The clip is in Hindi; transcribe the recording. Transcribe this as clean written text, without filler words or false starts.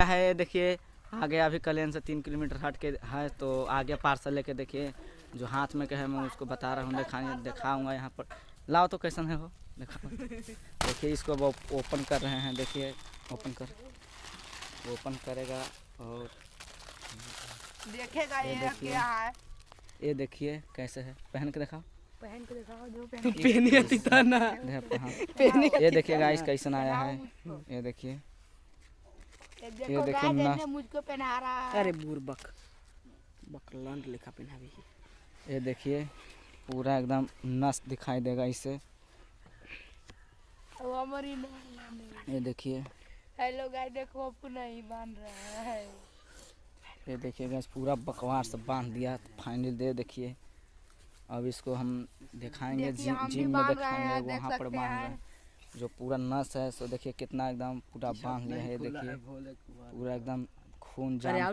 है देखिए आगे अभी कल्याण से 3 किलोमीटर हट के है तो आगे पार्सल लेके देखिए जो हाथ में कहे मैं उसको बता रहा हूँ दिखाऊंगा यहाँ पर। लाओ तो कैसन है वो दिखा। देखिए इसको वो ओपन कर रहे हैं। देखिए ओपन करेगा और देखेगा ये क्या है। ये देखिए कैसे है, पहन के दिखाओ। जो ये देखिए गाइस कैसन आया है। ये देखिए ये देखो ना मुझको पहना रहा है। अरे बुरबक बकलंड लिखा पहना भी। ये देखिए पूरा एकदम नस दिखाई देगा इससे। ये देखिए हेलो गाइस देखो अपू नहीं बांध रहा है। ये देखिए गाइस पूरा बकवार से बांध दिया फाइनल। देखिए अब इसको हम दिखाएंगे जिम में दिखाएंगे वहाँ पर बांध रहे हैं जो पूरा नस है। सो देखिए कितना एकदम पूरा बांध लिया है। देखिए पूरा एकदम खून जाम कर